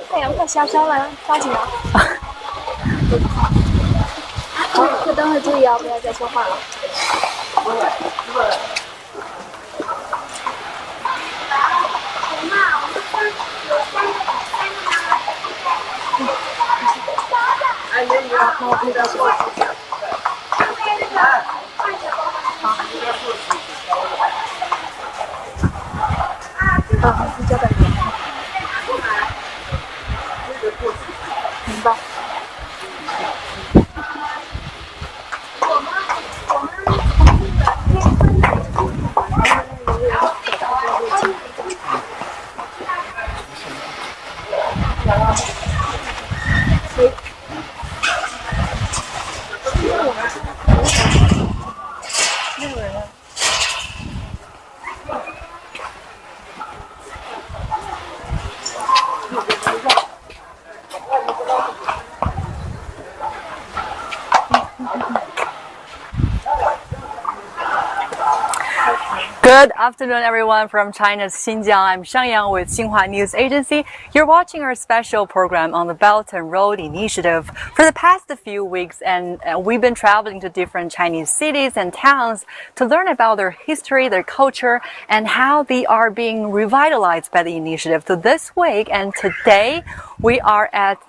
太阳快下山了，抓紧了。这等会注意啊，不要再说话了。那我可以开始了。你交代你。明白。Good afternoon, everyone from China's Xinjiang. I'm Xiangyang with Xinhua News Agency. You're watching our special program on the Belt and Road Initiative. For the past few weeks, and we've been traveling to different Chinese cities and towns to learn about their history, their culture, and how they are being revitalized by the initiative. So this week and today, we are at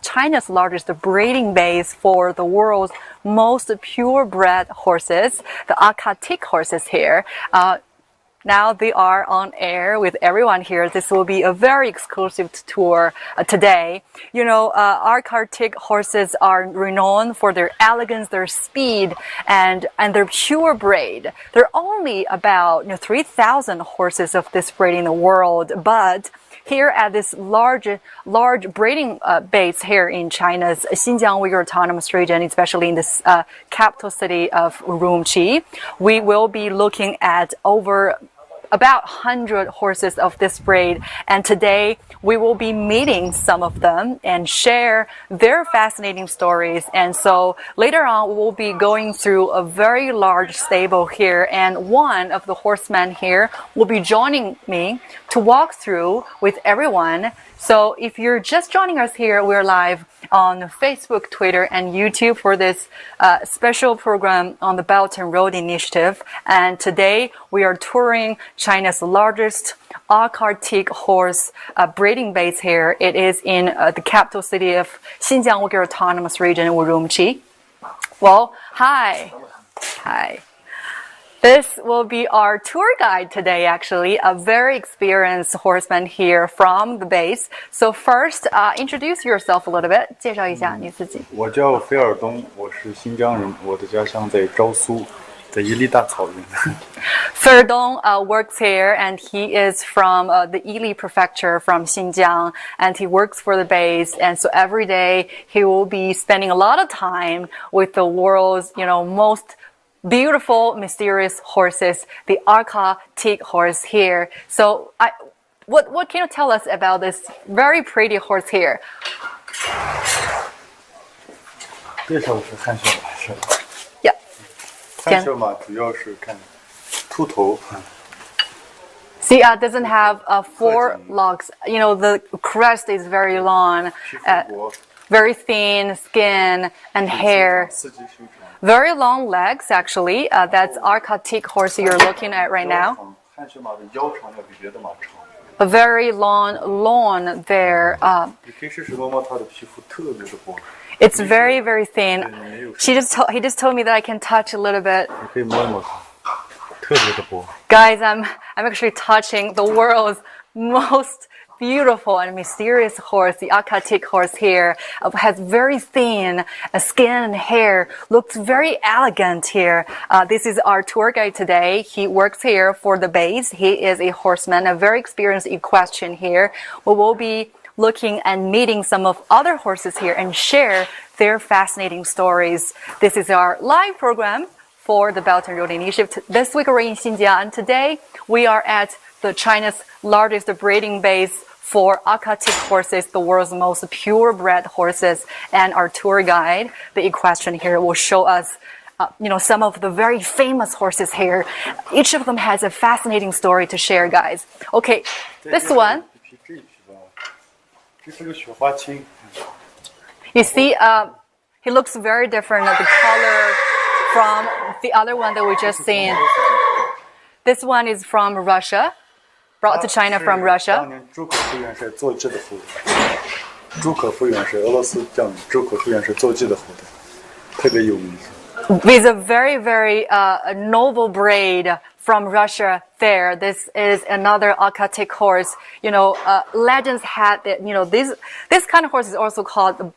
China's largest breeding base for the world's most purebred horses, the Akhal-Teke horses here. Now they are on air with everyone here. This will be a very exclusive tour today. You know, our Akhal-Teke horses are renowned for their elegance, their speed, and their purebred. There are only about 3,000 horses of this breed in the world, but here at this large breeding base here in China's Xinjiang Uyghur Autonomous Region, especially in this capital city of Urumqi, we will be looking at about 100 horses of this breed, and today we will be meeting some of them and share their fascinating stories. And so later on we will be going through a very large stable here, and one of the horsemen here will be joining me to walk through with everyone. So if you're just joining us here, we're live on Facebook, Twitter, and YouTube for this special program on the Belt and Road Initiative. And today we are touring China's largest Akhal-Teke horse breeding base here. It is in the capital city of Xinjiang Uyghur Autonomous Region, Urumqi. Well, hi. Hi. This will be our tour guide today, actually, a very experienced horseman here from the base. So first, introduce yourself a little bit. 介绍一下你自己。我叫菲尔东，我是新疆人，我的家乡在昭苏，在伊犁大草原。Ferdong works here, and he is from the Yili prefecture from Xinjiang, and he works for the base. And so every day he will be spending a lot of time with the world's, most beautiful, mysterious horses, the Akhal-Teke horse here. So, what can you tell us about this very pretty horse here? 介绍是汗血马是吧？ Yeah. 汗血马主要是看秃头。 See, doesn't have four locks. The crest is very long, very thin skin and hair. Very long legs, actually. That's Akhal-Teke horse you're looking at right now. A very long lawn there. It's very, very thin. He just told me that I can touch a little bit. Guys, I'm actually touching the world's most beautiful and mysterious horse, the Akhal-Teke horse here. Has very thin skin and hair, looks very elegant here. This is our tour guide today. He works here for the base. He is a horseman, a very experienced equestrian here. We will be looking and meeting some of other horses here and share their fascinating stories. This is our live program for the Belt and Road Initiative. This week we're in Xinjiang, and today we are at China's largest breeding base for Akhal-Teke horses, the world's most purebred horses. And our tour guide, the equestrian here, will show us some of the very famous horses here. Each of them has a fascinating story to share, guys. Okay, this one. 这是个雪花青。 You see, he looks very different the color from the other one that we just seen. This one is from Russia, brought to China from 当 Russia. 年朱可夫元帅做制的胡子。朱可夫元帅，俄罗斯将领朱可夫元帅做制的胡子，特别有名。 With a very, very noble braid from Russia there. This is another Akhal-Teke horse. You know, legends had that, you know, this kind of horse is also called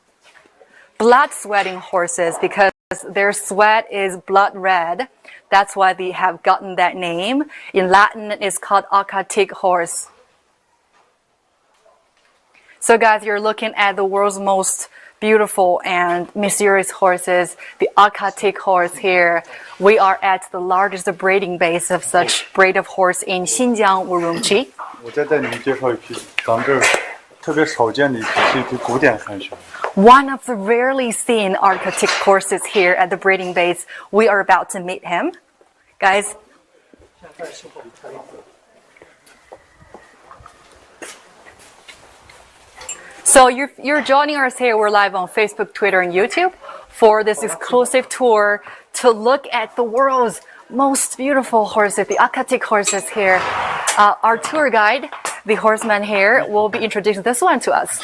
blood sweating horses because their sweat is blood red. That's why they have gotten that name. In Latin, it's called Akhal-Teke horse. So guys, you're looking at the world's most beautiful and mysterious horses, the Akhal-Teke horse here. We are at the largest breeding base of such breed of horse in Xinjiang, Urumqi. 我再带你们介绍一匹咱们这儿特别少见的一匹，是一匹古典汗血。 One of the rarely seen Akhal-Teke horses here at the breeding base. We are about to meet him. Guys. So you're joining us here. We're live on Facebook, Twitter, and YouTube for this exclusive tour to look at the world's most beautiful horses, the Akhal-Teke horses here. Our tour guide, the horseman here, will be introducing this one to us.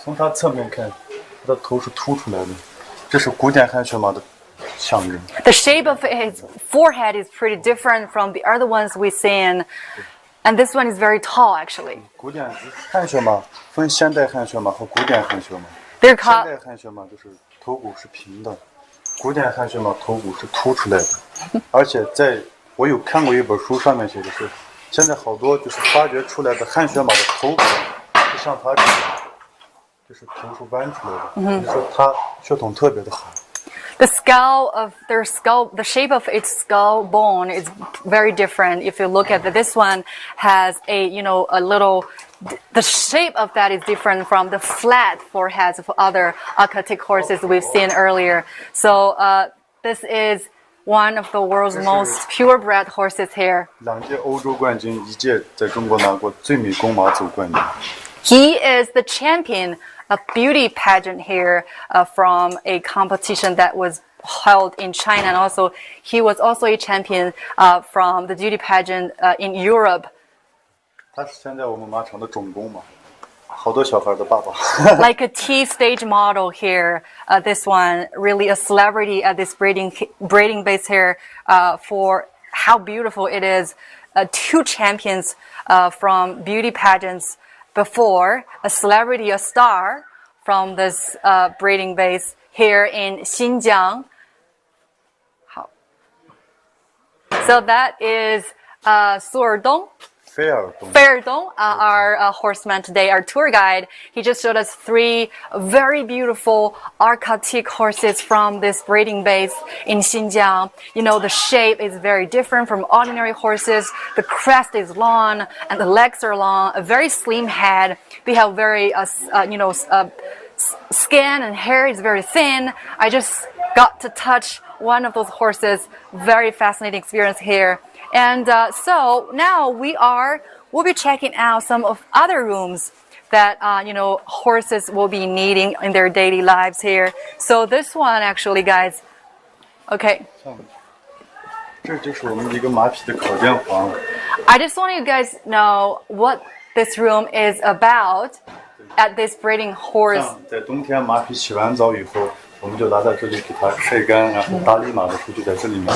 从它侧面看，它的头是凸出来的，这是古典汗血马的象征。 The shape of his forehead is pretty different from the other ones we've seen. And this one is very tall, actually. 古典汗血马分现代汗血马和古典汗血马。 They're 现 called 代汗血马就是头骨是平的，古典汗血马头骨是凸出来的。而且我有看过一本书，上面写的是，现在好多就是发掘出来的汗血马的头骨，就像它这样，就是头是弯出来的。就说它血统特别的好。 the skull of their skull, the shape of its skull bone is very different. If you look at this one, has a little. The shape of that is different from the flat foreheads of other Akhal-Teke horses we've seen earlier. So this is one of the world's most purebred horses here. 2届欧洲冠军，1届在中国拿过最美公马组冠军。 He is the champion of beauty pageant here from a competition that was held in China, and also he was also a champion from the beauty pageant in Europe. 他是现在我们马场的种工嘛，好多小孩的爸爸。 Like a T stage model here, this one really a celebrity at this breeding base here for how beautiful it is. 2 champions from beauty pageants before, a celebrity, a star from this breeding base here in Xinjiang. So that is Suerdong. Feierdong, our horseman today, our tour guide. He just showed us 3 very beautiful Akhal-Teke horses from this breeding base in Xinjiang. You know, the shape is very different from ordinary horses. The crest is long and the legs are long, a very slim head. They have very, skin and hair is very thin. I just got to touch one of those horses. Very fascinating experience here. And so now we'll be checking out some of other rooms that, horses will be needing in their daily lives here. So this one actually, guys, okay. 这就是我们一个马匹的考验房。 I just want you guys know what this room is about at this breeding horse. 在冬天马匹洗完澡以后，我们就拿在这里给它晒干，然后打理马的时候就在这里面。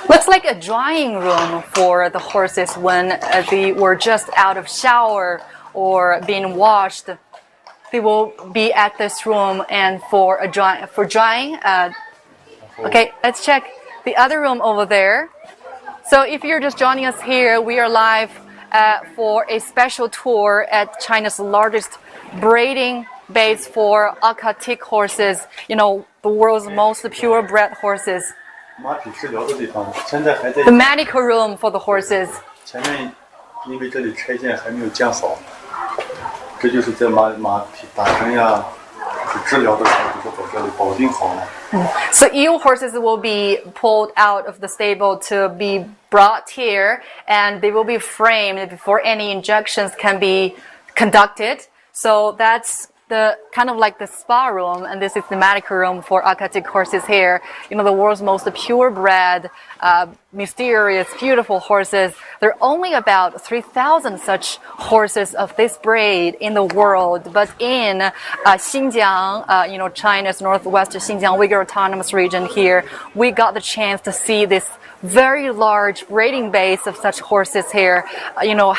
Looks like a drying room for the horses when they were just out of shower or being washed. They will be at this room and for drying. Okay, let's check the other room over there. So if you're just joining us here, we are live for a special tour at China's largest breeding base for Akhal-Teke horses. You know, the world's most purebred horses. 马匹治疗的地方，现在还在。 The medical room for the horses. 前面因为这里拆建还没有建好，这就是在马匹打针呀，就是治疗的时候，就是在这里保定好了。 So ill horses will be pulled out of the stable to be brought here, and they will be framed before any injections can be conducted. So that's the kind of like the spa room, and this is the manicure room for Akhal-Teke horses here. You know, the world's most purebred, mysterious, beautiful horses. There are only about 3,000 such horses of this breed in the world. But in Xinjiang, you know, China's northwest Xinjiang Uyghur Autonomous Region here, we got the chance to see this very large breeding base of such horses here. You know,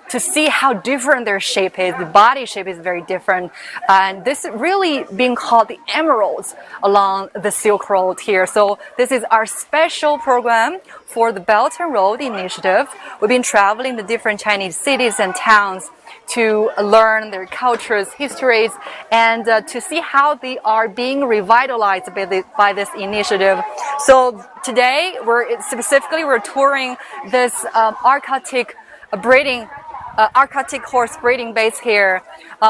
to see how different their shape is. The body shape is very different. And this is really being called the emeralds along the Silk Road here. So this is our special program for the Belt and Road Initiative. We've been traveling to different Chinese cities and towns to learn their cultures, histories, and to see how they are being revitalized by this initiative. So today, we're touring this Akhal-Teke Akhal-Teke horse breeding base here.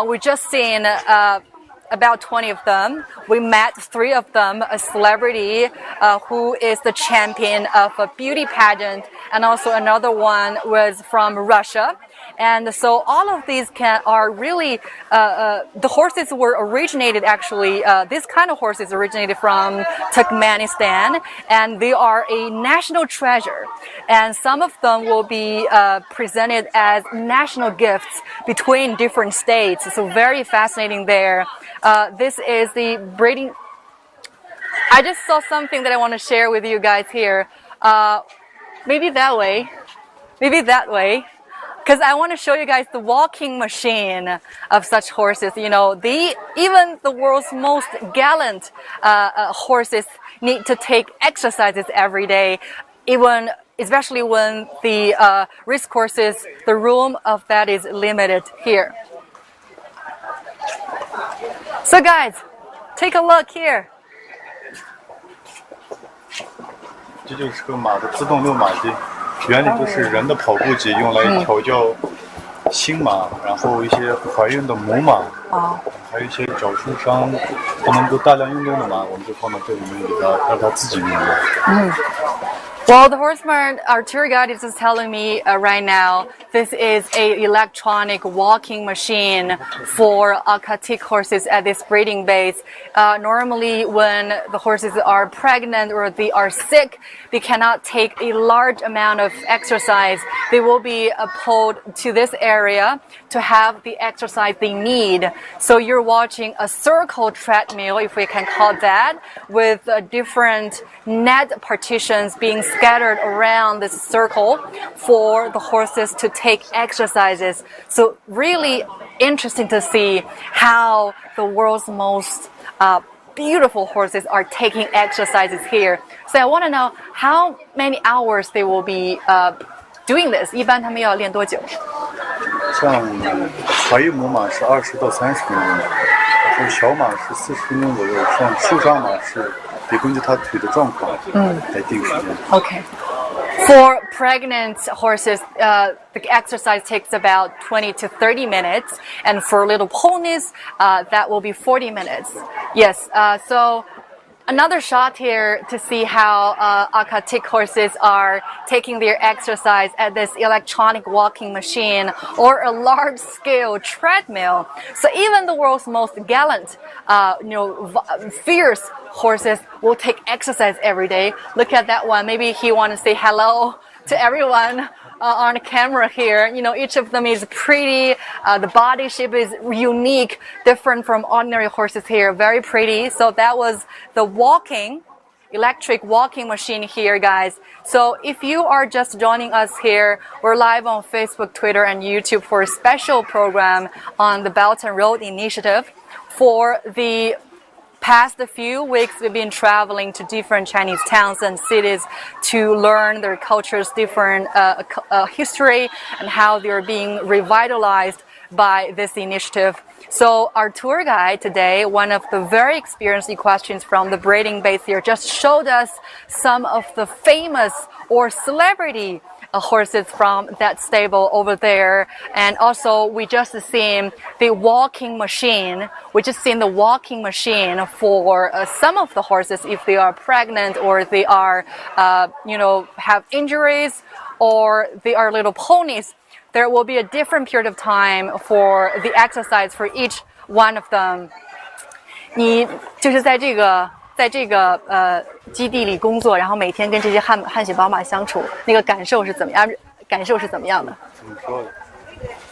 We just seen about 20 of them. We met 3 of them, a celebrity who is the champion of a beauty pageant, and also another one was from Russia. And so all of these are really, the horses were originated actually, this kind of horses originated from Turkmenistan, and they are a national treasure. And some of them will be presented as national gifts between different states. So very fascinating there. This is the breeding. I just saw something that I want to share with you guys here. Maybe that way. Maybe that way. Because I want to show you guys the walking machine of such horses. You know, even the world's most gallant horses need to take exercises every day, especially when the race courses, the room of that is limited here. So guys, take a look here. 这就是个马的自动遛马机，原理就是人的跑步机，用来调教新马，然后一些怀孕的母马，还有一些脚受伤不能够大量运动的马，我们就放到这里面让它自己运动。Well, the horseman, our tour guide is just telling me right now, this is a electronic walking machine for Akhal-Teke horses at this breeding base. Normally, when the horses are pregnant or they are sick, they cannot take a large amount of exercise. They will be pulled to this area to have the exercise they need. So you're watching a circle treadmill, if we can call that, with different net partitions being scattered around this circle for the horses to take exercises. So really interesting to see how the world's most beautiful horses are taking exercises here. So I want to know how many hours they will be doing this. 一般他们要练多久？像怀孕母马是20到30分钟，然后小马是40分钟左右，像受伤马是得根据它腿的状况来定时间。Okay. For pregnant horses, the exercise takes about 20 to 30 minutes, and for little ponies, that will be 40 minutes. Yes. So another shot here to see how Akhal-Teke horses are taking their exercise at this electronic walking machine or a large-scale treadmill. So even the world's most gallant, fierce horses will take exercise every day. Look at that one. Maybe he wants to say hello to everyone on the camera here. You know, each of them is pretty. The body shape is unique, different from ordinary horses here. Very pretty. So that was the electric walking machine here, guys. So if you are just joining us here, we're live on Facebook, Twitter, and YouTube for a special program on the Belt and Road Initiative. For the past few weeks, we've been traveling to different Chinese towns and cities to learn their cultures, different history, and how they're being revitalized by this initiative. So our tour guide today, one of the very experienced equestrians from the breeding base here, just showed us some of the famous or celebrity horses from that stable over there. And also we just seen the walking machine. We just seen the walking machine for some of the horses if they are pregnant or they are, have injuries or they are little ponies. There will be a different period of time for the exercise for each one of them. 你就是在这个基地里工作，然后每天跟这些汗血宝马相处，那个感受是怎么样？感受是怎么样的？怎么说？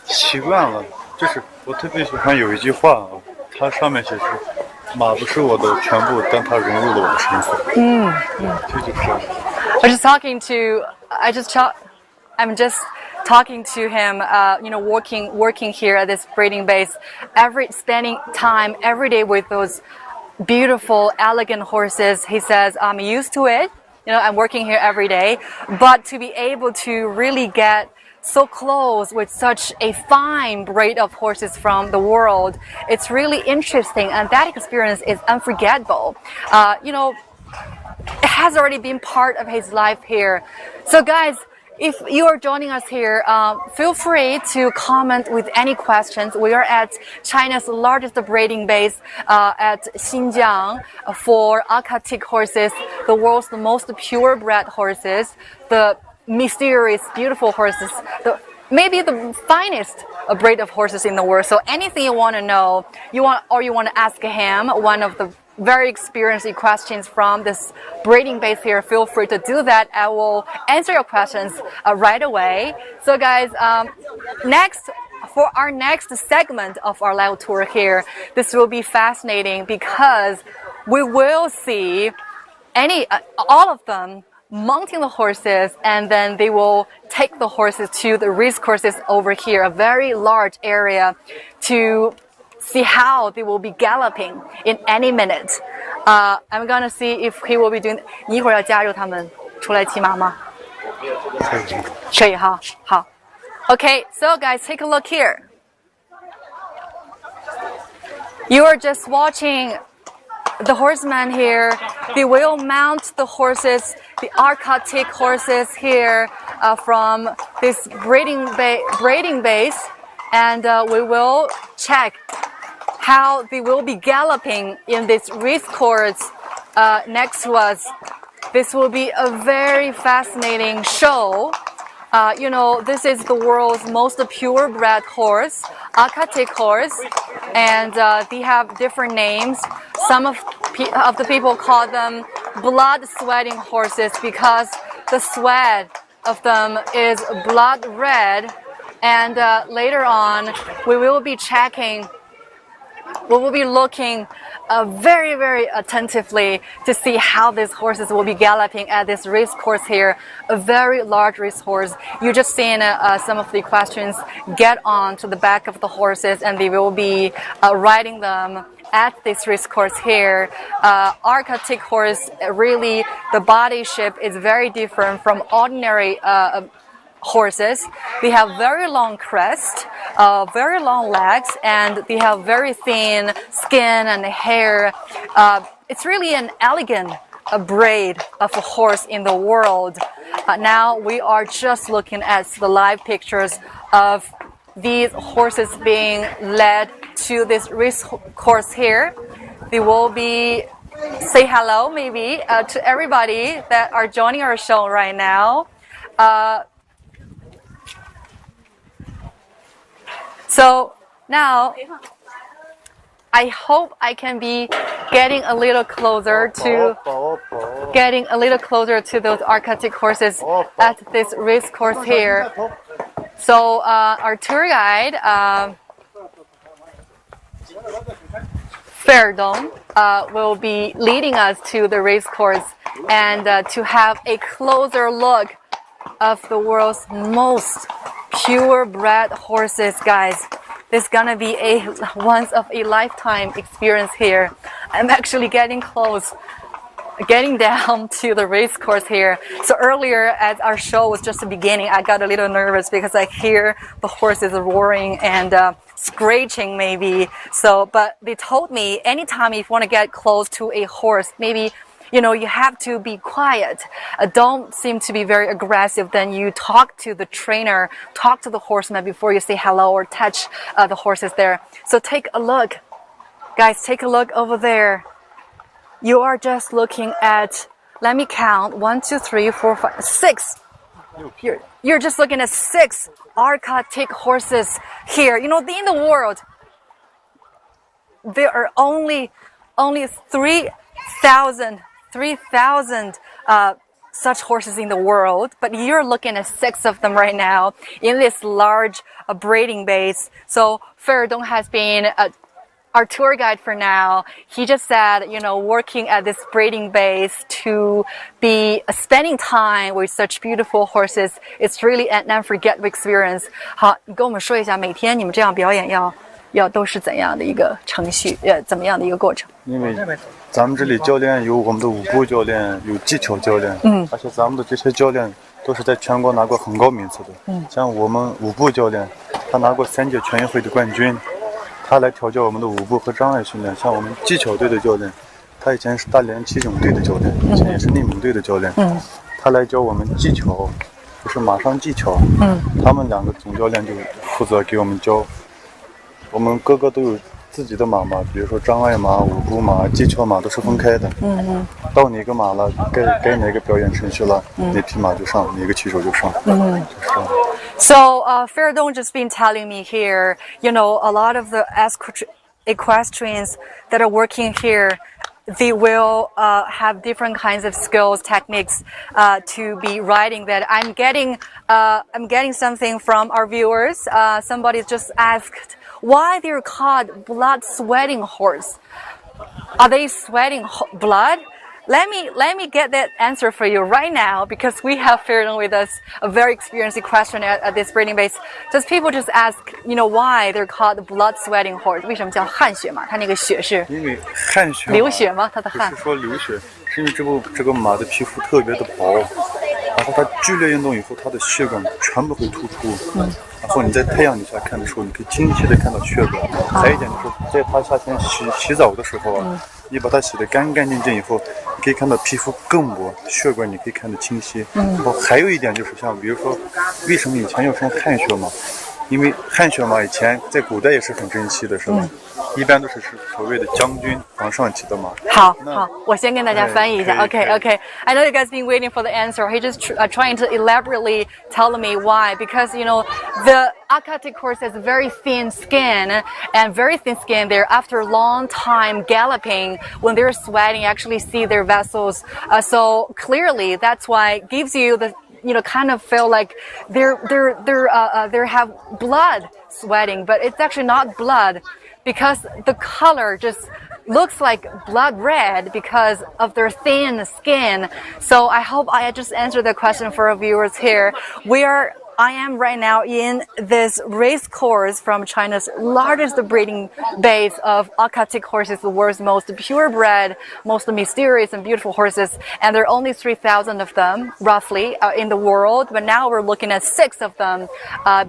习惯了，就是我特别喜欢有一句话啊，它上面写是“马不是我的全部，但它融入了我的生活”。这就是。I'm just talking to him, working here at this breeding base, spending time every day with those beautiful, elegant horses. He says, I'm used to it. I'm working here every day, but to be able to really get so close with such a fine breed of horses from the world, it's really interesting, and that experience is unforgettable. It has already been part of his life here. So guys, if you are joining us here, feel free to comment with any questions. We are at China's largest breeding base at Xinjiang for Akhal-Teke horses, the world's most purebred horses, the mysterious, beautiful horses, maybe the finest breed of horses in the world. So anything you want to know, you want to ask him one of the very experienced questions from this breeding base here, feel free to do that. I will answer your questions right away. So guys, for our next segment of our live tour here, this will be fascinating because we will see all of them mounting the horses, and then they will take the horses to the race courses over here, a very large area, to see how they will be galloping in any minute. I'm gonna see if he will be doing. 你一会儿要加入他们出来骑马吗？可以哈，好。Okay, so guys, take a look here. You are just watching the horsemen here. They will mount the horses, the Akhal-Teke horses here from this breeding base, and we will check how they will be galloping in this race course next to us. This will be a very fascinating show. This is the world's most purebred horse, Akhal-Teke horse, and they have different names. Some of the people call them blood-sweating horses because the sweat of them is blood red. And later on, we will be looking very, very attentively to see how these horses will be galloping at this race course here, a very large race horse. You just seen some of the questions get on to the back of the horses, and they will be riding them at this race course here. Akhal-Teke horse, really, the body shape is very different from ordinary horses. They have very long crest, very long legs, and they have very thin skin and hair. It's really an elegant breed of a horse in the world. Now we are just looking at the live pictures of these horses being led to this race course here. They will be say hello maybe to everybody that are joining our show right now. So now, I hope I can be getting a little closer to those Akhal-Teke horses at this race course here. So our tour guide, Ferdong, will be leading us to the race course and to have a closer look of the world's most purebred horses, guys. This is gonna be a once of a lifetime experience here. I'm actually getting down to the race course here. So earlier, as our show was just beginning, I got a little nervous because I hear the horses roaring and screeching maybe. So, but they told me anytime if you want to get close to a horse, maybe you have to be quiet. Don't seem to be very aggressive. Then you talk to the trainer, talk to the horseman before you say hello or touch the horses there. So take a look. Guys, take a look over there. You are just looking at, let me count, 1, 2, 3, 4, 5, 6. You're just looking at 6 Akhal-Teke horses here. In the world, there are only 3,000 such horses in the world, but you're looking at 6 of them right now in this large breeding base. So Feridong has been our tour guide for now. He just said, working at this breeding base to be spending time with such beautiful horses, it's really an unforgettable experience. 好，你跟我们说一下，每天你们这样表演要都是怎样的一个程序，怎么样的一个过程？因为咱们这里教练有我们的舞步教练，有技巧教练，而且咱们的这些教练都是在全国拿过很高名次的，像我们舞步教练，他拿过3届全运会的冠军，他来调教我们的舞步和障碍训练。像我们技巧队的教练，他以前是大连骑警队的教练，以前也是内蒙队的教练，他来教我们技巧，就是马上技巧，他们2个总教练就负责给我们教。我们个个都有自己的马嘛，比如说障碍马、舞步马、技巧马都是分开的。到哪个马了，该哪个表演程序了，哪匹马就上，哪个骑手就上。So Feridong just been telling me here, a lot of the equestrians that are working here, they will have different kinds of skills, techniques to be riding that. I'm getting something from our viewers. Somebody just asked why they're called blood sweating horse. Are they sweating blood? Let me get that answer for you right now, because we have Feridong with us, a very experienced equestrian at this breeding base. Just people just ask, why they're called blood sweating horse. 为什么叫汗血马？它那个血是因为汗血流血吗？它的汗不是说流血，是因为这个马的皮肤特别的薄，然后它剧烈运动以后，它的血管全部会突出。然后你在太阳底下看的时候，你可以清晰的看到血管。还有一点就是，在它夏天洗澡的时候啊，你把它洗得干干净净以后，你可以看到皮肤更薄，血管你可以看得清晰。然后还有一点就是，像比如说，为什么以前要分汗血马？因为汗血马以前在古代也是很珍惜的，是吧？一般都是所谓的将军皇上骑的马。好，我先跟大家翻译一下。Okay. I know you guys been waiting for the answer. He just trying to elaborately tell me why, because the Akhal-Teke horse has very thin skin, and very thin skin there. After a long time galloping, when they're sweating, you actually see their vessels. So clearly, that's why it gives you the kind of feel like they have blood sweating, but it's actually not blood, because the color just looks like blood red because of their thin skin. So I hope I just answered the question for our viewers here. I am right now in this race course from China's largest breeding base of Akhal-Teke horses, the world's most purebred, most mysterious and beautiful horses. And there are only 3,000 of them, roughly, in the world. But now we're looking at 6 of them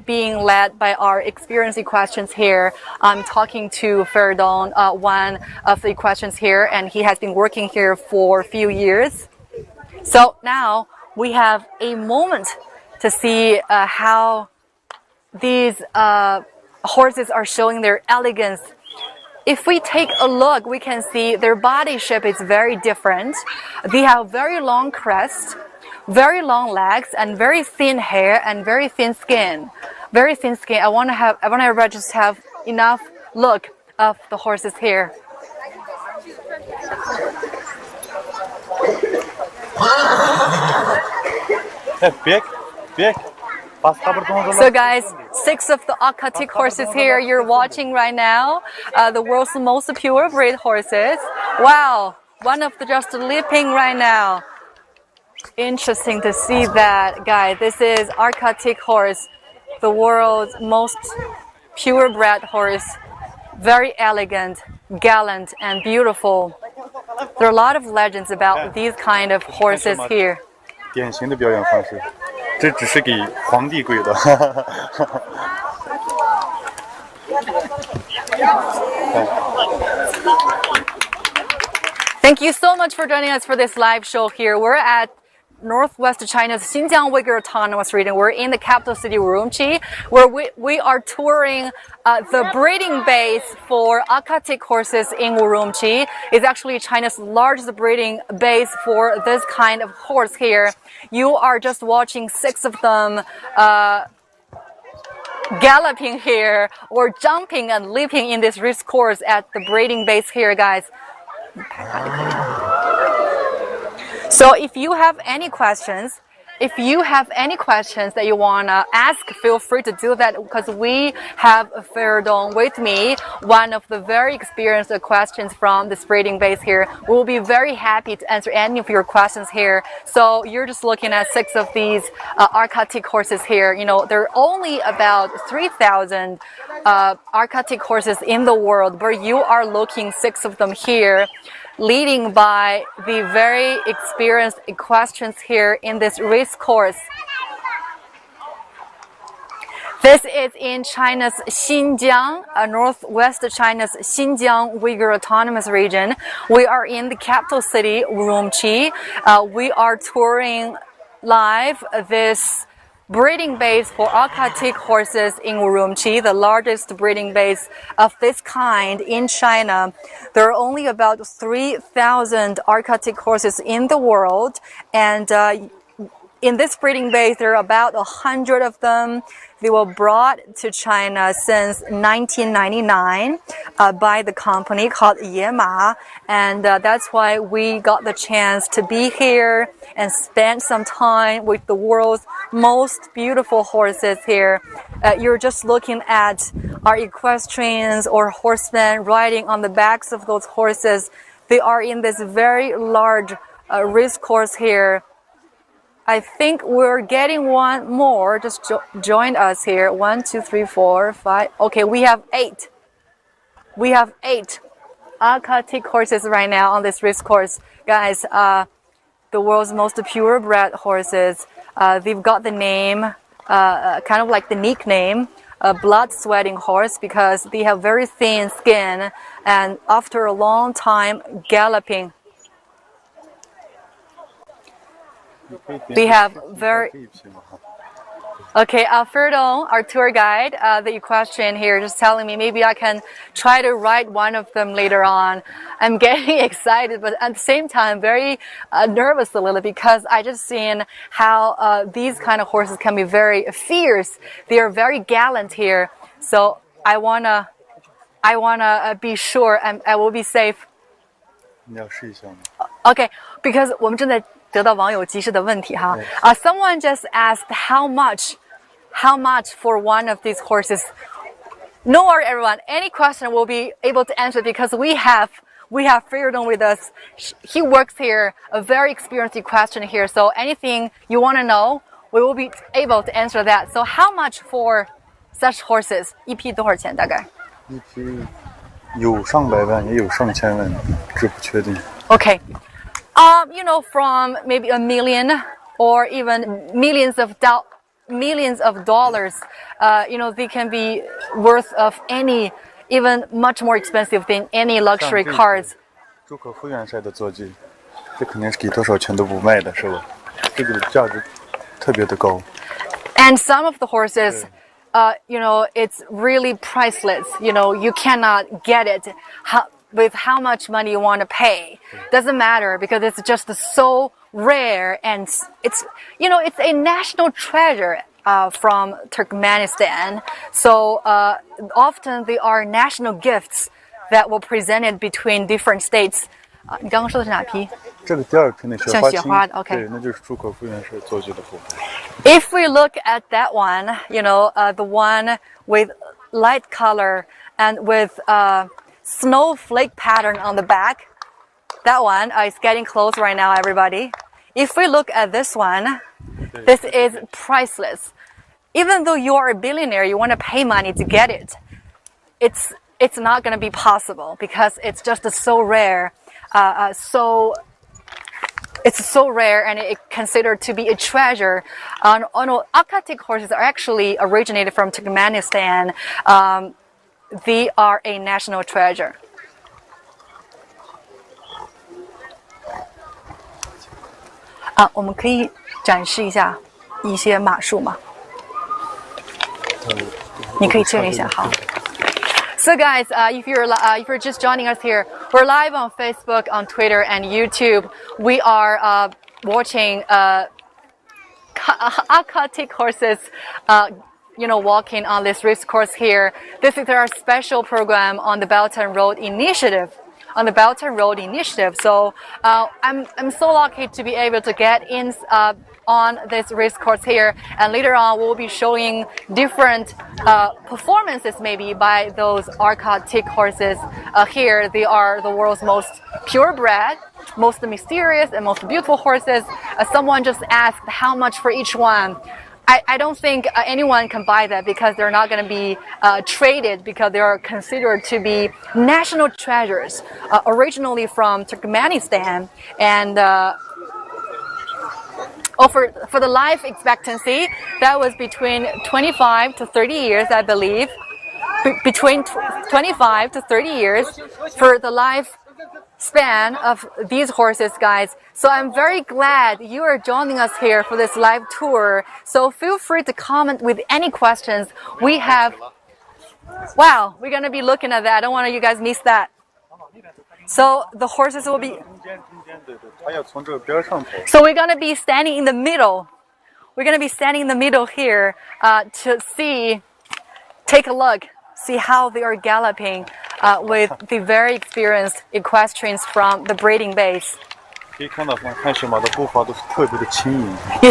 being led by our experienced equestrians here. I'm talking to Feridong, one of the equestrians here, and he has been working here for a few years. So now we have a moment to see how these horses are showing their elegance. If we take a look, we can see their body shape is very different. They have very long crest, very long legs, and very thin hair and very thin skin. Very thin skin. I want everybody just have enough look of the horses here. Big. So guys, 6 of the Akhal-Teke horses here you're watching right now, the world's most purebred horses. Wow, one of them just leaping right now. Interesting to see that, guys. This is Akhal-Teke horse, the world's most purebred horse. Very elegant, gallant, and beautiful. There are a lot of legends about these kind of horses here. 典型的表演方式，这只是给皇帝跪的。Thank you so much for joining us for this live show here. We're at northwest China's Xinjiang Uyghur Autonomous Region. We're in the capital city Urumqi, where we are touring the breeding base for Akhal-Teke horses in Urumqi. It's actually China's largest breeding base for this kind of horse here. You are just watching 6 of them galloping here or jumping and leaping in this race course at the breeding base here, guys. So if you have any questions, that you want to ask, feel free to do that, because we have Feridong with me, one of the very experienced questions from this breeding base here. We'll be very happy to answer any of your questions here. So you're just looking at 6 of these Akhal-Teke horses here. You know, there are only about 3,000 Akhal-Teke horses in the world, but you are looking 6 of them here, leading by the very experienced equestrians here in this race course. This is in China's Xinjiang, northwest China's Xinjiang Uyghur Autonomous Region. We are in the capital city, Urumqi. We are touring live this breeding base for Akhal-Teke horses in Urumqi, the largest breeding base of this kind in China. There are only about 3,000 Akhal-Teke horses in the world, and in this breeding base, there are about 100 of them. They were brought to China since 1999 by the company called Yema, and that's why we got the chance to be here and spend some time with the world's most beautiful horses here. You're just looking at our equestrians or horsemen riding on the backs of those horses. They are in this very large race course here. I think we're getting one more. Just join us here. 1, 2, 3, 4, 5. Okay, we have 8. We have 8 Akhal-Teke horses right now on this race course. Guys, the world's most purebred horses. They've got the name, kind of like the nickname, blood sweating horse, because they have very thin skin, and after a long time galloping, they have very... Okay, Feridong, our tour guide, the equestrian here, just telling me maybe I can try to ride one of them later on. I'm getting excited, but at the same time, very nervous a little, because I just seen how these kind of horses can be very fierce. They are very gallant here, so I wanna be sure I will be safe. Okay, because 我们正在得到网友及时的问题哈。Someone just asked how much for one of these horses. No worry, everyone. Any question we'll be able to answer, because we have Feridong with us. He works here, a very experienced equestrian here. So anything you want to know, we will be able to answer that. So how much for such horses? 一匹多少钱大概？一匹有上百万，也有上千万，这不确定。Okay. You know, from maybe $1 million or even millions of dollars, you know, they can be worth of any, even much more expensive than any luxury cars. 朱可夫元帅的坐骑，这肯定是给多少钱都不卖的，是吧？这个价值特别的高。And some of the horses, you know, it's really priceless. You know, you cannot get it. With how much money you want to pay, doesn't matter, because it's just so rare, and it's, you know, it's a national treasure from Turkmenistan. So often they are national gifts that were presented between different states. 你刚刚说的是哪匹？这个第二匹那雪花青，像雪花的 ，OK， 对，那就是朱可夫元帅坐骑的后代。If we look at that one, you know, the one with light color and with snowflake pattern on the back. That one is getting close right now, everybody. If we look at this one, this is priceless. Even though you are a billionaire, you want to pay money to get it. It's not going to be possible, because it's just so rare. It's so rare, and it's considered to be a treasure. Akhal-Teke horses are actually originated from Turkmenistan. They are a national treasure. Ah, 我们可以展示一下一些马术吗？你可以确认一下，好。So guys, if you're just joining us here, we're live on Facebook, on Twitter, and YouTube. We are watching Akhal-Teke horses walking on this race course here. This is our special program on the Belt and Road Initiative. So I'm so lucky to be able to get in on this race course here, and later on we'll be showing different performances maybe by those Akhal-Teke horses here. They are the world's most purebred, most mysterious and most beautiful horses. Someone just asked how much for each one. I don't think anyone can buy that because they're not going to be traded, because they are considered to be national treasures, originally from Turkmenistan. And for the life expectancy, that was between 25 to 30 years, I believe. Between 25 to 30 years for the life span of these horses, guys. So I'm very glad you are joining us here for this live tour. So feel free to comment with any questions. We're going to be looking at that. I don't want you guys miss that. So the horses will be... So we're going to be standing in the middle. We're going to be standing in the middle here to take a look, see how they are galloping with the very experienced equestrians from the breeding base. You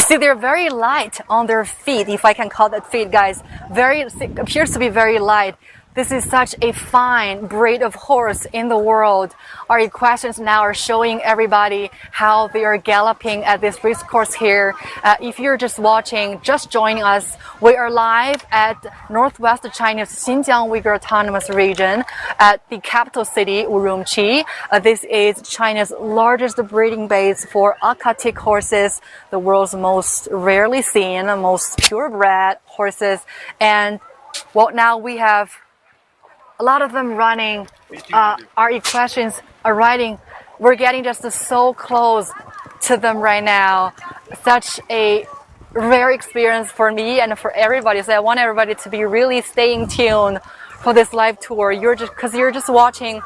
see, they're very light on their feet, if I can call that feet, guys. Appears to be very light. This is such a fine breed of horse in the world. Our equestrians now are showing everybody how they are galloping at this race course here. If you're just watching, just joining us, we are live at northwest China's Xinjiang Uyghur Autonomous Region at the capital city, Urumqi. This is China's largest breeding base for Akhal-Teke horses, the world's most rarely seen, most purebred horses. And well, now we have a lot of them running. Our equestrians are riding. We're getting just so close to them right now. Such a rare experience for me and for everybody. So I want everybody to be really staying tuned for this live tour. You're just watching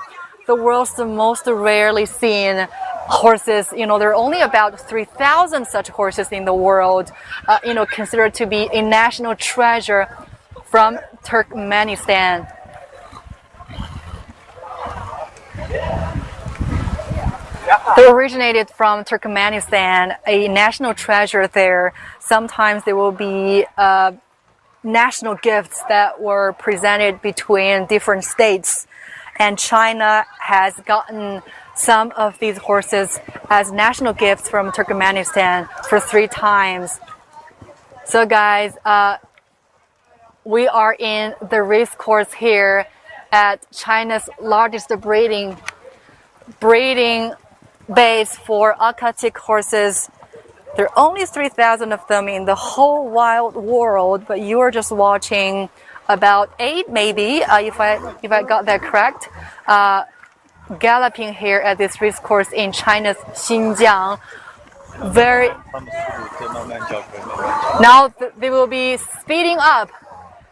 the world's most rarely seen horses. There are only about 3,000 such horses in the world. Considered to be a national treasure from Turkmenistan. They originated from Turkmenistan, a national treasure there. Sometimes there will be national gifts that were presented between different states. And China has gotten some of these horses as national gifts from Turkmenistan for 3 times. So guys, we are in the race course here at China's largest breeding base for Akhal-Teke horses. There are only 3,000 of them in the whole wild world, but you are just watching about 8 maybe, if I got that correct, galloping here at this race course in China's Xinjiang. Now they will be speeding up.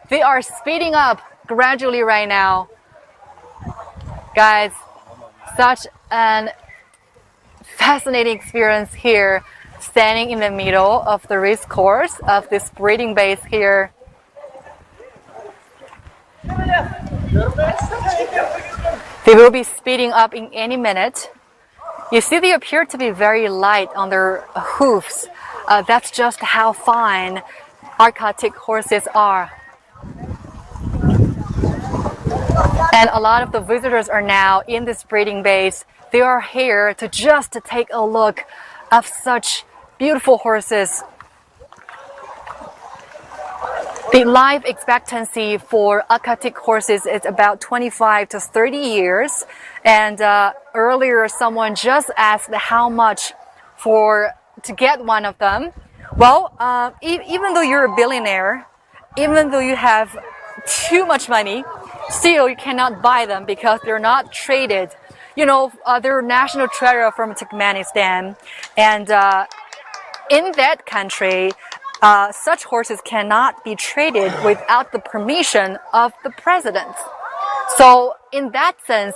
They are speeding up gradually right now. Guys, such an fascinating experience here, standing in the middle of the race course of this breeding base here. They will be speeding up in any minute. You see, they appear to be very light on their hoofs. That's just how fine Akhal-Teke horses are. And a lot of the visitors are now in this breeding base. They are here to take a look of such beautiful horses. The life expectancy for Akhal-Teke horses is about 25 to 30 years. And earlier someone just asked how much to get one of them. Well, even though you're a billionaire, even though you have too much money, still you cannot buy them because they're not traded. They're national treasure from Turkmenistan. And in that country, such horses cannot be traded without the permission of the president. So in that sense,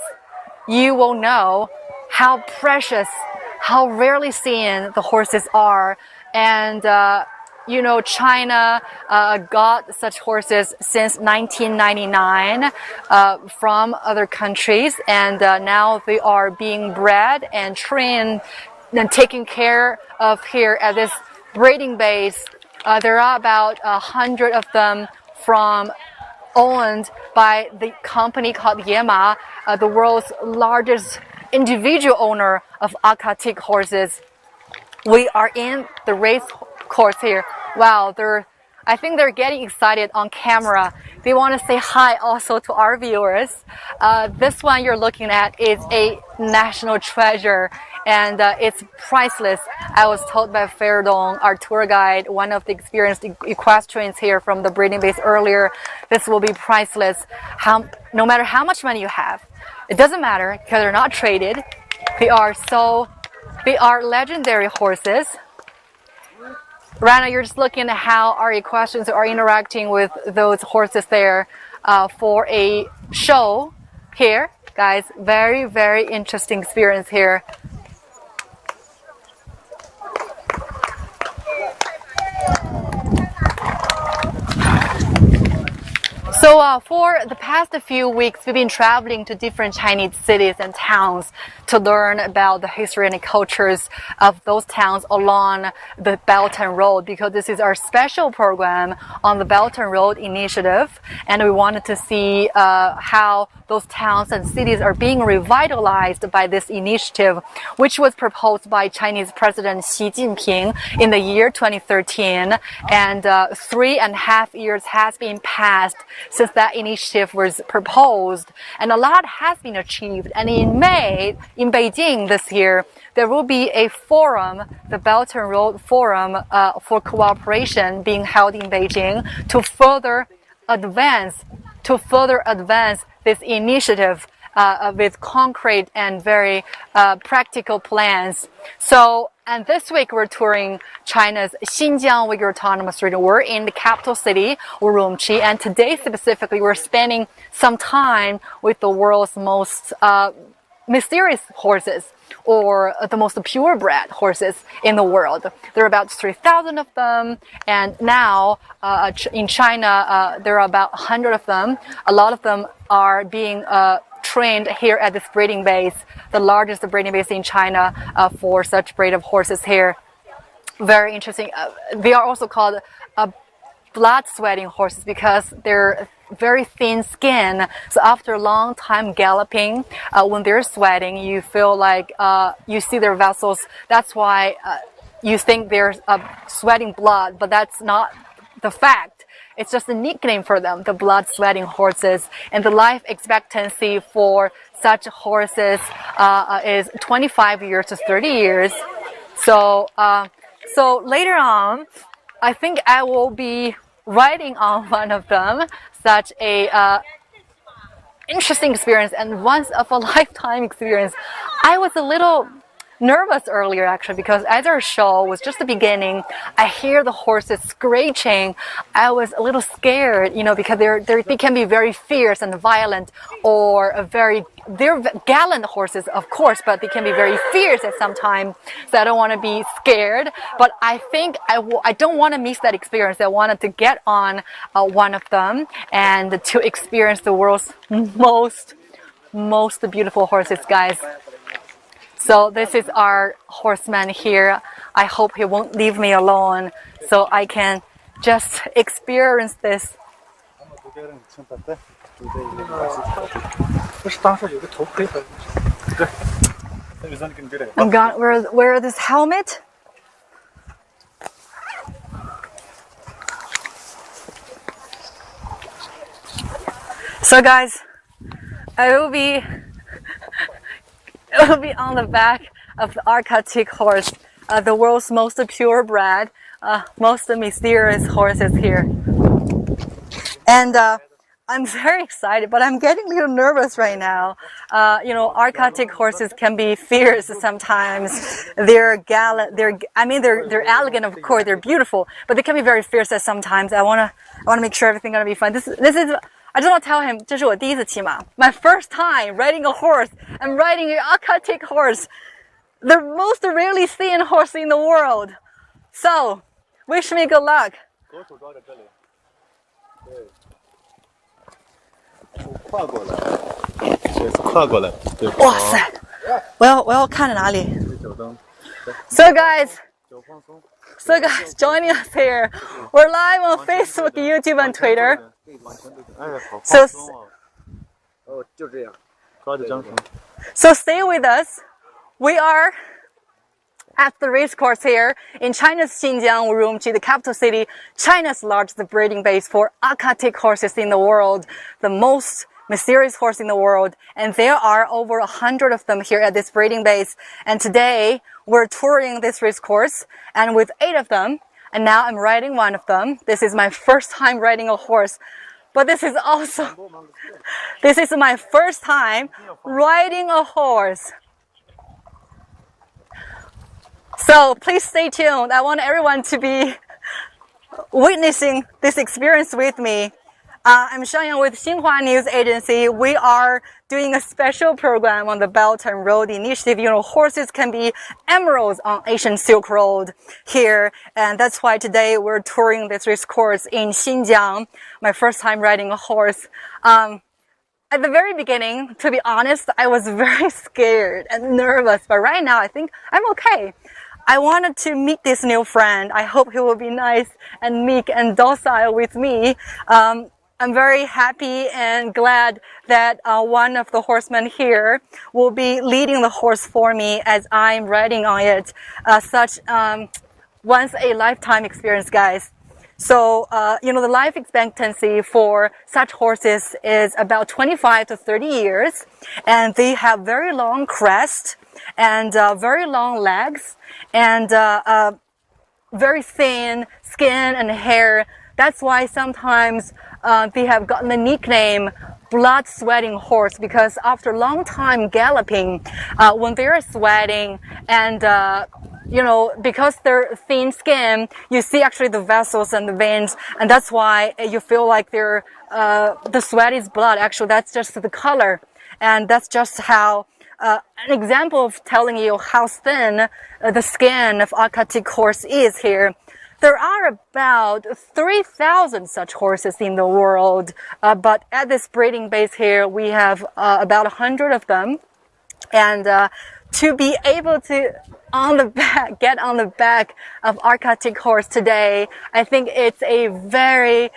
you will know how precious, how rarely seen the horses are. And China got such horses since 1999 from other countries, and now they are being bred and trained and taken care of here at this breeding base. There are about 100 of them owned by the company called Yema, the world's largest individual owner of Akhal-Teke horses. We are in the race course here. Wow, I think they're getting excited on camera. They want to say hi also to our viewers. This one you're looking at is a national treasure, and it's priceless. I was told by Ferdong, our tour guide, one of the experienced equestrians here from the breeding base earlier, this will be priceless. No matter how much money you have, it doesn't matter because they're not traded. They are legendary horses. Right now, you're just looking at how our equestrians are interacting with those horses there for a show here. Guys, very, very interesting experience here. So for the past few weeks, we've been traveling to different Chinese cities and towns to learn about the history and the cultures of those towns along the Belt and Road, because this is our special program on the Belt and Road initiative, and we wanted to see how those towns and cities are being revitalized by this initiative, which was proposed by Chinese President Xi Jinping in the year 2013, and 3.5 years has been passed since that initiative was proposed, and a lot has been achieved. And in May, in Beijing this year, there will be a forum, the Belt and Road Forum for cooperation being held in Beijing to further advance this initiative with concrete and very practical plans. And this week we're touring China's Xinjiang Uyghur Autonomous Region. We're in the capital city, Urumqi, and today specifically we're spending some time with the world's most mysterious horses, or the most purebred horses in the world. There are about 3,000 of them, and now in China there are about 100 of them. A lot of them are being trained here at this breeding base, the largest breeding base in China for such breed of horses here. Very interesting. They are also called blood sweating horses because they're very thin skin. So after a long time galloping, when they're sweating, you feel like you see their vessels. That's why you think they're sweating blood, but that's not the fact. It's just a nickname for them, the blood sweating horses. And the life expectancy for such horses is 25 years to 30 years. So later on, I think I will be riding on one of them. Such a interesting experience and once of a lifetime experience. I was a little nervous earlier actually, because as our show was just the beginning, I hear the horses screeching. I was a little scared, because they can be very fierce and violent, or they're gallant horses, of course, but they can be very fierce at some time. So I don't want to be scared, but I think I don't want to miss that experience. I wanted to get on one of them and to experience the world's most beautiful horses, guys. So this is our horseman here. I hope he won't leave me alone so I can just experience this. Oh God, where this helmet? So guys, I will be on the back of the Akhal-Teke horse, the world's most purebred, most mysterious horses here. And I'm very excited, but I'm getting a little nervous right now. Akhal-Teke horses can be fierce sometimes. They're gallant. They're elegant, of course. They're beautiful, but they can be very fierce at sometimes. I wanna make sure everything's gonna be fine. This is. I just want to tell him, 这是我第一次骑马. My first time riding a horse. I'm riding an Akhal-Teke horse, the most rarely seen horse in the world. So Wish me good luck. 左手抓着这里，对，跨过来，鞋子跨过来，对。哇塞，我要看哪里 脚蹬， ？So guys. 脚放松。 So guys, joining us here. We're live on Facebook, YouTube, and Twitter. 哎呀，好 So 放松啊！哦，就这样。抓着缰绳。 So stay with us. We are at the race course here in China's Xinjiang, Urumqi, the capital city, China's largest breeding base for Akhal-Teke horses in the world, the most mysterious horse in the world. And there are over 100 of them here at this breeding base. And today we're touring this race course and with 8 of them. And now I'm riding one of them. This is my first time riding a horse. But this is my first time riding a horse. So please stay tuned. I want everyone to be witnessing this experience with me. I'm Xiangyang with Xinhua News Agency. We are doing a special program on the Belt and Road Initiative. You know, horses can be emeralds on Asian Silk Road here. And that's why today we're touring this race course in Xinjiang. My first time riding a horse. At the very beginning, to be honest, I was very scared and nervous. But right now, I think I'm okay. I wanted to meet this new friend. I hope he will be nice and meek and docile with me. I'm very happy and glad that one of the horsemen here will be leading the horse for me as I'm riding on it. Such once a lifetime experience, guys. So, you know, the life expectancy for such horses is about 25 to 30 years. And they have very long crest and very long legs and very thin skin and hair. That's why sometimes they have gotten the nickname blood sweating horse, because after a long time galloping, when they're sweating and you know, because they're thin skin, you see actually the vessels and the veins, and that's why you feel like they're the sweat is blood. Actually, that's just the color, and that's just how an example of telling you how thin the skin of Akhal-Teke horse is here. There are about 3,000 such horses in the world, but at this breeding base here, we have about 100 of them. And to be able to get on the back of Akhal-Teke horse today, I think it's a very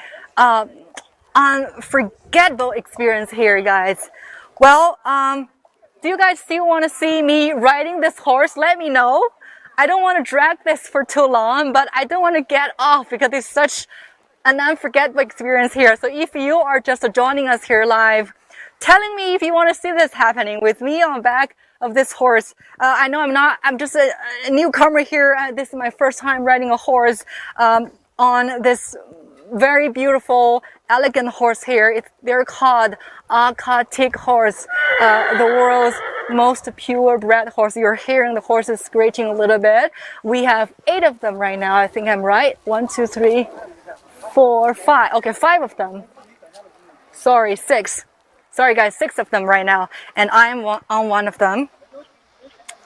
unforgettable experience here, guys. Well, do you guys still want to see me riding this horse? Let me know. I don't want to drag this for too long, but I don't want to get off because it's such an unforgettable experience here. So if you are just joining us here live, telling me if you want to see this happening with me on the back of this horse. I know I'm just a newcomer here. This is my first time riding a horse on this very beautiful, elegant horse here. They're called Akhal-Teke horse, the world's most purebred horse. You're hearing the horses screeching a little bit. We have 8 of them right now. I think I'm right. 1, 2, 3, 4, 5. Okay, 5 of them. Sorry, 6. Sorry guys, 6 of them right now. And I'm on one of them.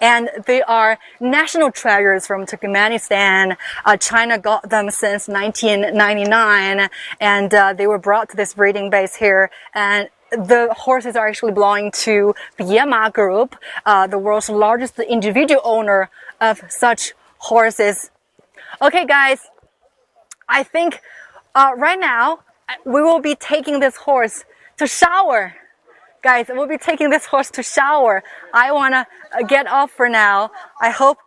And they are national treasures from Turkmenistan. China got them since 1999, and they were brought to this breeding base here. And the horses are actually belonging to the Yama Group, the world's largest individual owner of such horses. Okay, guys, I think right now we will be taking this horse to shower. Guys, we'll be taking this horse to shower. I want to get off for now. I hope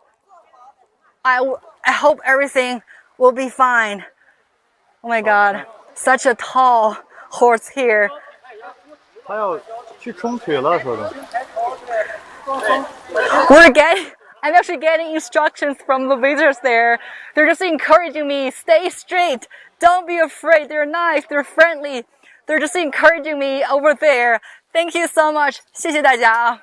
everything will be fine. Oh my God, such a tall horse here. 他要去冲腿了，说的。I'm actually getting instructions from the visitors there. They're just encouraging me, stay straight, don't be afraid. They're nice, they're friendly. They're just encouraging me over there. Thank you so much. 谢谢大家啊.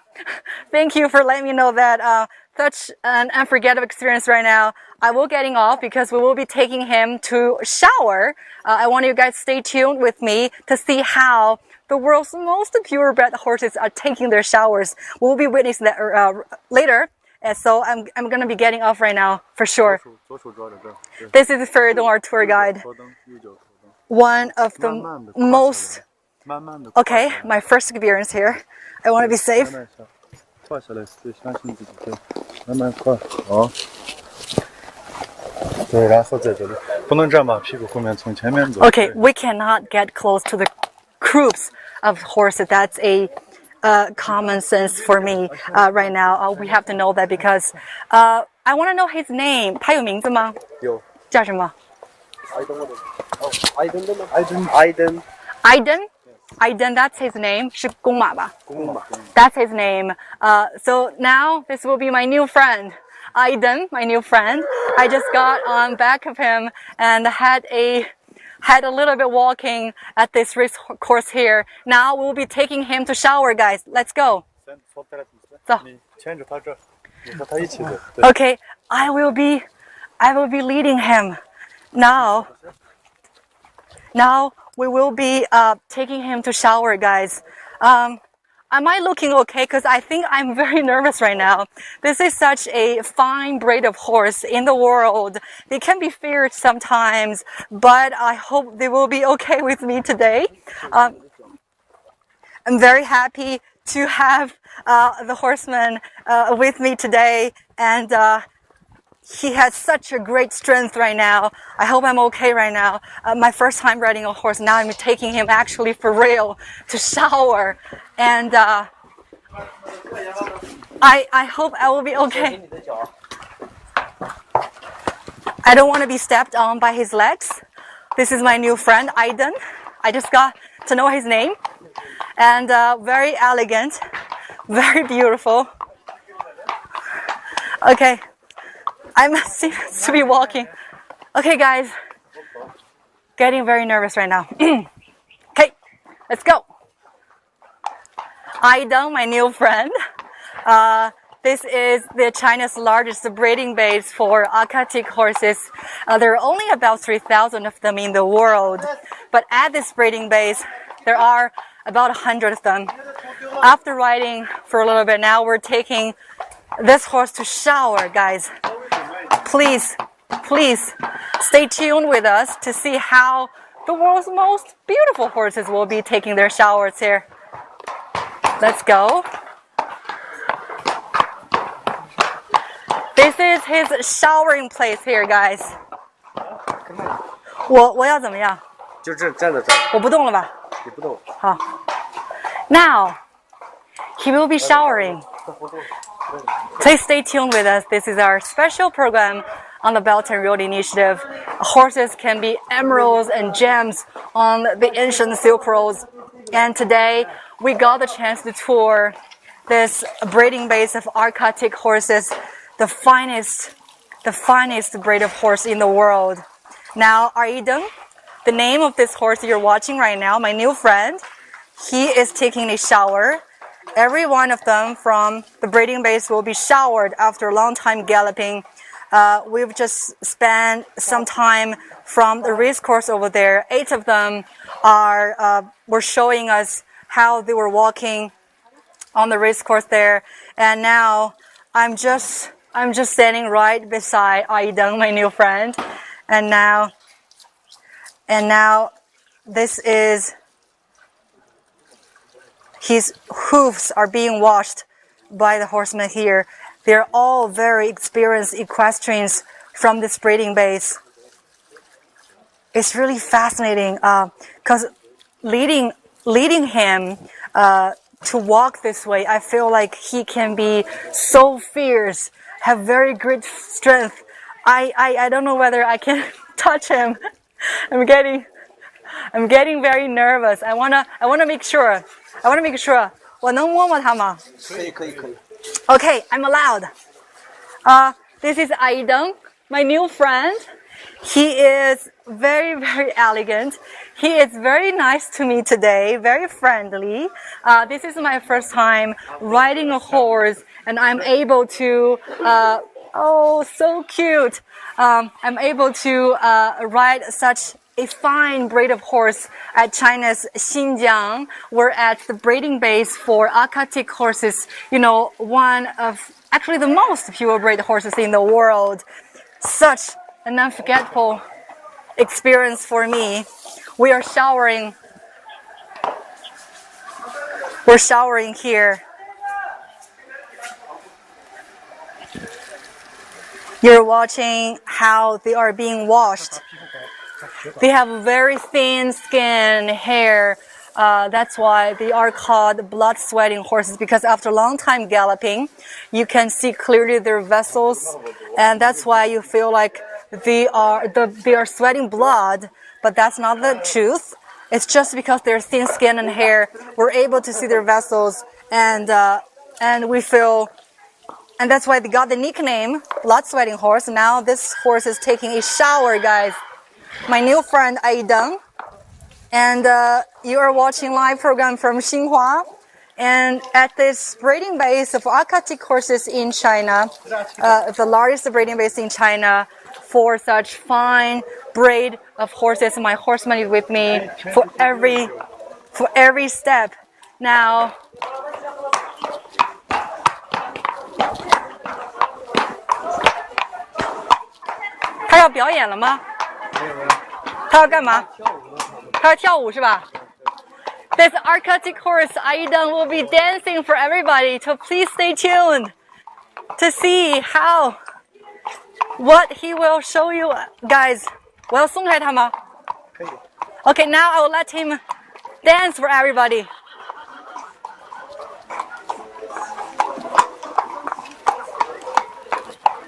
Thank you for letting me know that such an unforgettable experience right now. I will getting off because we will be taking him to shower. I want you guys to stay tuned with me to see how the world's most purebred horses are taking their showers. We'll be witnessing that later. And so I'm gonna be getting off right now for sure. 左手抓着这儿，对， This is Feridun, our tour guide. 头灯，右脚头灯， One of the 慢慢的 most 慢慢的 okay, my first experience here. I want to be safe. 慢慢下，跨下来，对，相信自己，对，慢慢跨，好。对，然后在这里，不能这样把屁股后面从前面走。 Okay, we cannot get close to the croups of horses. That's a common sense for me right now. We have to know that because I want to know his name. 他有名字吗？有。叫什么？ Aiden, that's his name. 是公马吧？公马。 That's his name. So now this will be my new friend. Aiden, my new friend. I just got on back of him and had a little bit walking at this race course here. Now we'll be taking him to shower, guys. Let's go. 走。你牵着他这儿，你和他一起走。对 Okay, I will be leading him. Now we will be taking him to shower, guys. Am I looking okay? Because I think I'm very nervous right now. This is such a fine breed of horse in the world. They can be feared sometimes, but I hope they will be okay with me today. I'm very happy to have the horseman with me today, and he has such a great strength right now. I hope I'm okay right now. My first time riding a horse. Now I'm taking him actually for real to shower. And I hope I will be okay. I don't want to be stepped on by his legs. This is my new friend, Aiden. I just got to know his name. And very elegant, very beautiful. Okay. I'm seems to be walking. Okay, guys. Getting very nervous right now. Okay, let's go. Aiden, my new friend. This is China's largest breeding base for Akhal-Teke horses. There are only about 3,000 of them in the world. But at this breeding base, there are about 100 of them. After riding for a little bit now, we're taking this horse to shower, guys. Please stay tuned with us to see how the world's most beautiful horses will be taking their showers here. Let's go. This is his showering place here, guys. 我要怎么样？就这站在这儿，我不动了吧？你不动。好。Now, he will be showering. Please stay tuned with us. This is our special program on the Belt and Road Initiative. Horses can be emeralds and gems on the ancient Silk Roads. And today, we got the chance to tour this breeding base of Akhal-Teke horses, the finest breed of horse in the world. Now, Aiden, the name of this horse you're watching right now, my new friend, he is taking a shower. Every one of them from the breeding base will be showered after a long time galloping. We've just spent some time from the race course over there. 8 of them were showing us how they were walking on the race course there. And now I'm just standing right beside Aiden, my new friend. And now this is his hooves are being washed by the horsemen here. They're all very experienced equestrians from this breeding base. It's really fascinating because leading him to walk this way, I feel like he can be so fierce, have very great strength. I don't know whether I can touch him. I'm getting very nervous. I wanna make sure. 我能摸摸它吗？可以。Okay, I'm allowed. This is Aiden, my new friend. He is very, very elegant. He is very nice to me today, very friendly. This is my first time riding a horse, and I'm able to, oh, so cute. I'm able to ride such a fine breed of horse at China's Xinjiang. We're at the breeding base for Akhal-Teke horses, one of actually the most purebred horses in the world. Such an unforgettable experience for me. We're showering here. You're watching how they are being washed. They have very thin skin and hair. That's why they are called blood-sweating horses, because after a long time galloping, you can see clearly their vessels, and that's why you feel like they are sweating blood, but that's not the truth. It's just because their thin skin and hair, we're able to see their vessels, and we feel. And that's why they got the nickname blood-sweating horse. Now this horse is taking a shower, guys. My new friend Aideng, and you are watching live program from Xinhua. And at this breeding base of Akhal-Teke horses in China, the largest breeding base in China for such fine breed of horses. My horseman is with me for every step. Now. 他要表演了吗？他要干嘛？他要跳舞是吧？ This Akhal-Teke horse, Aideng, will be dancing for everybody, so please stay tuned to see what he will show you guys. 我要松开他吗？可以。Okay, now I will let him dance for everybody.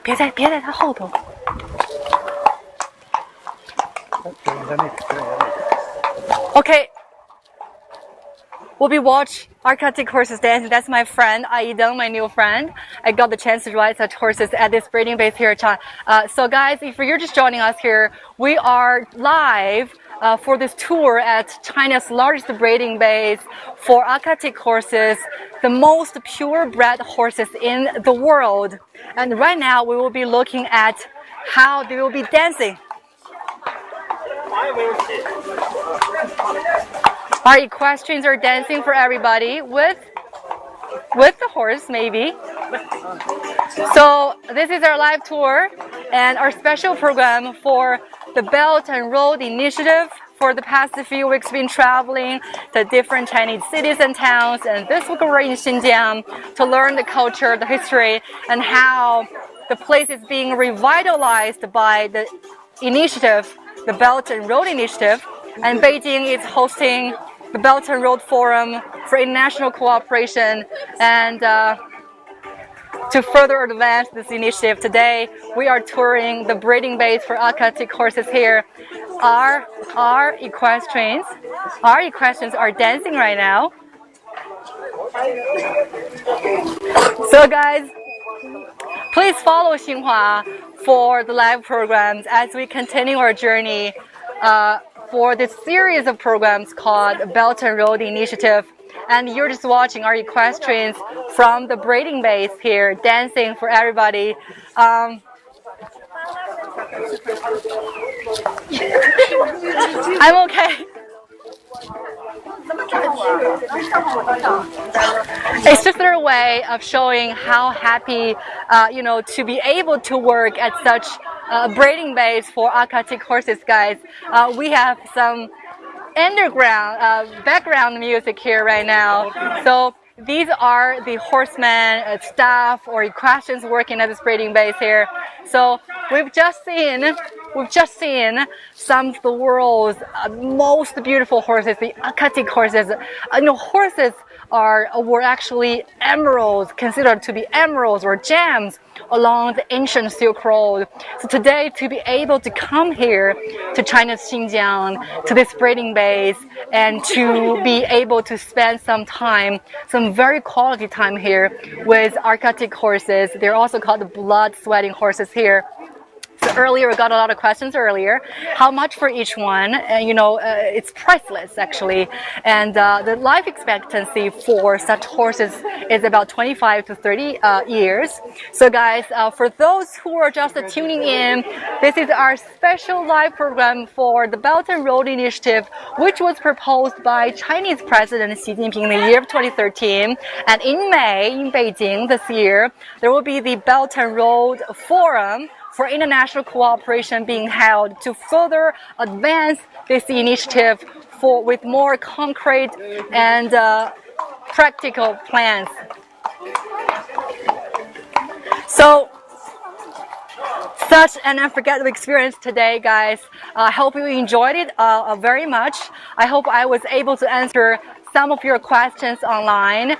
别在他后头。 Okay, we'll be watching Akhal-Teke horses dancing. That's my friend Aideng, my new friend. I got the chance to ride such horses at this breeding base here at China. So guys, if you're just joining us here, we are live for this tour at China's largest breeding base for Akhal-Teke horses, the most purebred horses in the world. And right now we will be looking at how they will be dancing. Our equestrians are dancing for everybody with the horse, maybe. So this is our live tour and our special program for the Belt and Road Initiative. For the past few weeks, been traveling to different Chinese cities and towns, and this week we're in Xinjiang to learn the culture, the history, and how the place is being revitalized by the initiative, the Belt and Road Initiative, and Beijing is hosting the Belt and Road Forum for International Cooperation. And to further advance this initiative, today we are touring the breeding base for Akhal-Teke horses here. Our equestrians are dancing right now. So guys, please follow Xinhua for the live programs as we continue our journey for this series of programs called Belt and Road Initiative. And you're just watching our equestrians from the breeding base here dancing for everybody. I'm okay. It's just their way of showing how happy, to be able to work at such a breeding base for Akhal-Teke horses, guys. We have some underground background music here right now. So these are the horsemen, staff, or equestrians working at this breeding base here. So we've just seen some of the world's most beautiful horses, the Akhal-Teke horses. Horses were actually emeralds, considered to be emeralds or gems along the ancient Silk Road. So today, to be able to come here to China's Xinjiang, to this breeding base, and to be able to spend some very quality time here with Akhal-Teke horses. They're also called the blood-sweating horses here. So earlier, we got a lot of questions earlier. How much for each one? And it's priceless actually. And the life expectancy for such horses is about 25 to 30 years. So guys, for those who are just tuning in, this is our special live program for the Belt and Road Initiative, which was proposed by Chinese President Xi Jinping in the year of 2013. And in May, in Beijing this year, there will be the Belt and Road Forum for international cooperation being held to further advance this initiative with more concrete and practical plans. So, such an unforgettable experience today, guys. I hope you enjoyed it very much. I hope I was able to answer some of your questions online.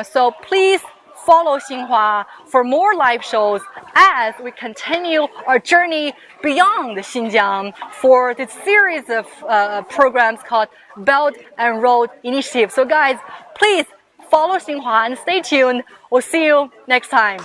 So please follow Xinhua for more live shows as we continue our journey beyond Xinjiang for this series of programs called Belt and Road Initiative. So guys, please follow Xinhua and stay tuned. We'll see you next time.